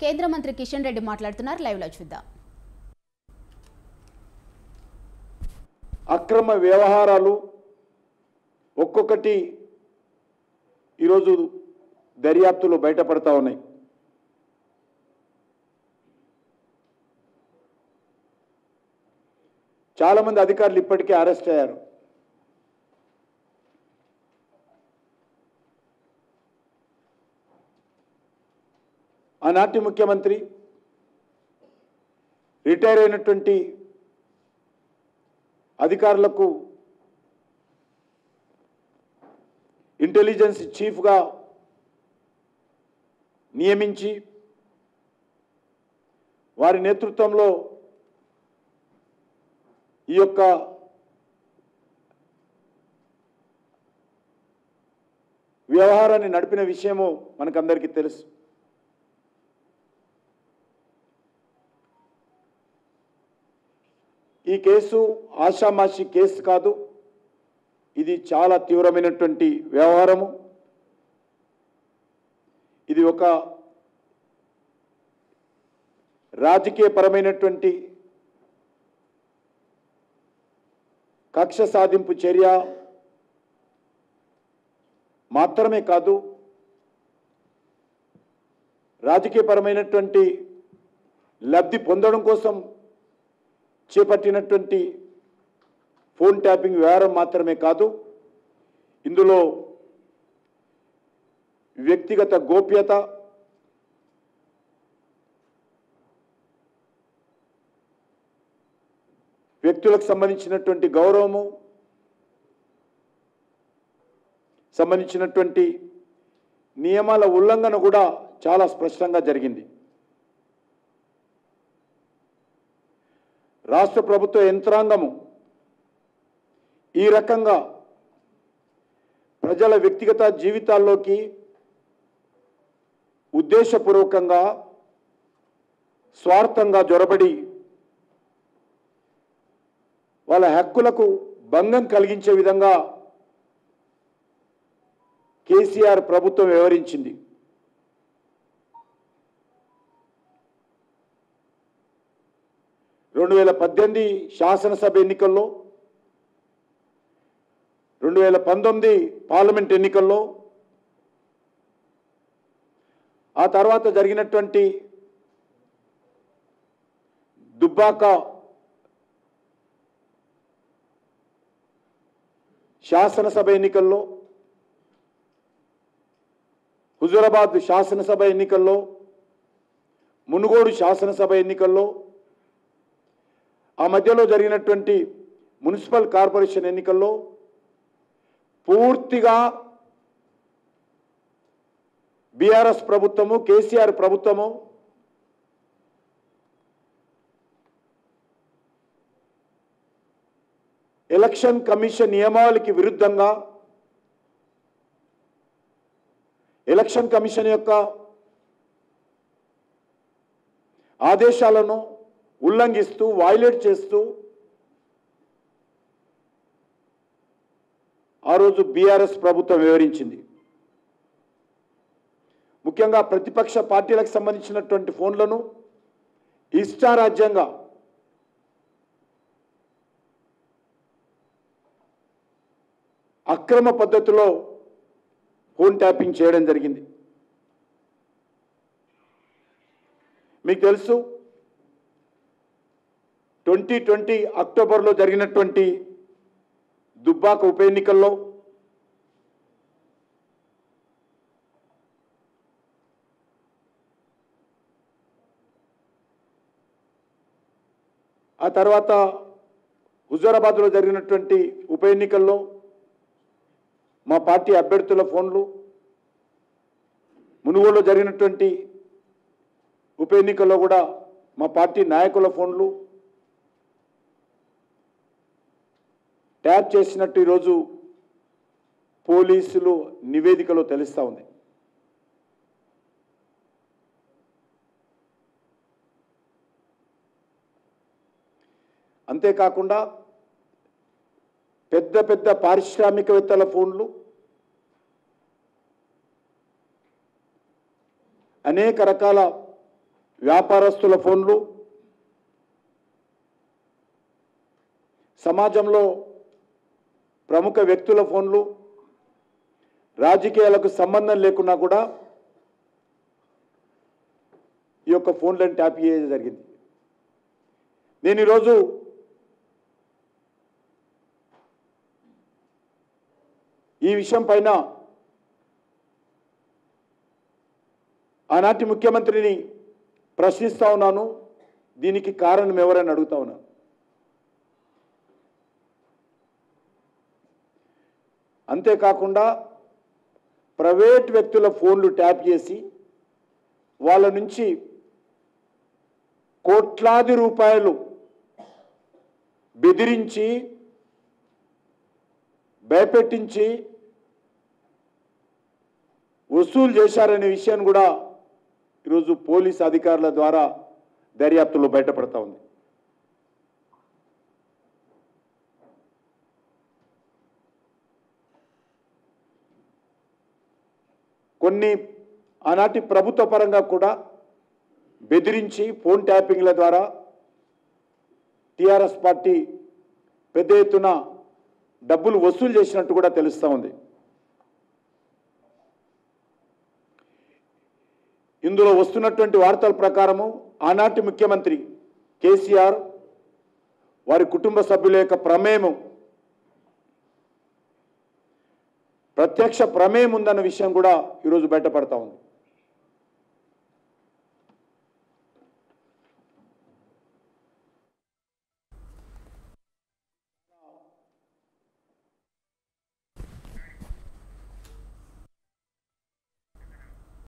కేంద్ర మంత్రి కిషన్ రెడ్డి మాట్లాడుతున్నారు. లైవ్ లో చూద్దాం. అక్రమ వ్యవహారాలు ఒక్కొక్కటి ఈరోజు దర్యాప్తులో బయటపడతా ఉన్నాయి. చాలా మంది అధికారులు ఇప్పటికే అరెస్ట్ అయ్యారు. ఆనాటి ముఖ్యమంత్రి రిటైర్ అయినటువంటి అధికారులకు ఇంటెలిజెన్స్ చీఫ్గా నియమించి వారి నేతృత్వంలో ఈ యొక్క వ్యవహారాన్ని నడిపిన విషయము మనకందరికీ తెలుసు. ఈ కేసు ఆషామాషి కేసు కాదు. ఇది చాలా తీవ్రమైనటువంటి వ్యవహారము. ఇది ఒక రాజకీయపరమైనటువంటి కక్ష సాధింపు చర్య మాత్రమే కాదు, రాజకీయపరమైనటువంటి లబ్ధి పొందడం కోసం చేపట్టినటువంటి ఫోన్ ట్యాపింగ్ వ్యవహారం మాత్రమే కాదు, ఇందులో వ్యక్తిగత గోప్యత, వ్యక్తులకు సంబంధించినటువంటి గౌరవము, సంబంధించినటువంటి నియమాల ఉల్లంఘన కూడా చాలా స్పష్టంగా జరిగింది. రాష్ట్ర ప్రభుత్వ యంత్రాంగము ఈ రకంగా ప్రజల వ్యక్తిగత జీవితాల్లోకి ఉద్దేశపూర్వకంగా స్వార్థంగా జొరబడి వాళ్ళ హక్కులకు భంగం కలిగించే విధంగా కేసీఆర్ ప్రభుత్వం వ్యవహరించింది. రెండు 2018 శాసనసభ ఎన్నికల్లో, 2019 పార్లమెంట్ ఎన్నికల్లో, ఆ తర్వాత జరిగినటువంటి దుబ్బాక శాసనసభ ఎన్నికల్లో, హుజూరాబాద్ శాసనసభ ఎన్నికల్లో, మునుగోడు శాసనసభ ఎన్నికల్లో, ఆ మధ్యలో జరిగినటువంటి మున్సిపల్ కార్పొరేషన్ ఎన్నికల్లో పూర్తిగా బీఆర్ఎస్ ప్రభుత్వము, కేసీఆర్ ప్రభుత్వము ఎలక్షన్ కమిషన్ నియమావళికి విరుద్ధంగా, ఎలక్షన్ కమిషన్ యొక్క ఆదేశాలను ఉల్లంఘిస్తూ, వైలేట్ చేస్తూ ఆ రోజు బీఆర్ఎస్ ప్రభుత్వం వివరించింది. ముఖ్యంగా ప్రతిపక్ష పార్టీలకు సంబంధించినటువంటి ఫోన్లను ఇష్టారాజ్యంగా అక్రమ పద్ధతిలో ఫోన్ ట్యాపింగ్ చేయడం జరిగింది. మీకు తెలుసు, 2020 అక్టోబర్లో జరిగినటువంటి దుబ్బాక ఉప ఎన్నికల్లో ఆ తర్వాత హుజూరాబాద్లో జరిగినటువంటి ఉప ఎన్నికల్లో మా పార్టీ అభ్యర్థుల ఫోన్లు, మునుగోడులో జరిగినటువంటి ఉప ఎన్నికల్లో కూడా మా పార్టీ నాయకుల ఫోన్లు ట్యాప్ చేసినట్టు ఈరోజు పోలీసులు నివేదికలో తెలుస్తూ ఉంది. అంతేకాకుండా పెద్ద పెద్ద పారిశ్రామికవేత్తల ఫోన్లు, అనేక రకాల వ్యాపారస్తుల ఫోన్లు, సమాజంలో ప్రముఖ వ్యక్తుల ఫోన్లు, రాజకీయాలకు సంబంధం లేకున్నా కూడా ఈ యొక్క ఫోన్లను ట్యాప్ చేయడం జరిగింది. నేను ఈరోజు ఈ విషయం పైన ఆనాటి ముఖ్యమంత్రిని ప్రశ్నిస్తా ఉన్నాను. దీనికి కారణం ఎవరని అడుగుతా ఉన్నాను. అంతేకాకుండా ప్రైవేట్ వ్యక్తుల ఫోన్లు ట్యాప్ చేసి వాళ్ళ నుంచి కోట్లాది రూపాయలు బెదిరించి భయపెట్టించి వసూలు చేశారనే విషయాన్ని కూడా ఈరోజు పోలీసు అధికారుల ద్వారా దర్యాప్తులో బయటపడతా ఉంది. కొన్ని ఆనాటి ప్రభుత్వ పరంగా కూడా బెదిరించి ఫోన్ ట్యాపింగ్ల ద్వారా టీఆర్ఎస్ పార్టీ పెద్ద ఎత్తున డబ్బులు వసూలు చేసినట్టు కూడా తెలుస్తూ ఉంది. ఇందులో వస్తున్నటువంటి వార్తల ప్రకారము ఆనాటి ముఖ్యమంత్రి కేసీఆర్ వారి కుటుంబ సభ్యుల యొక్క ప్రమేయం, ప్రత్యక్ష ప్రమేయం ఉందన్న విషయం కూడా ఈరోజు బయటపడతా ఉంది.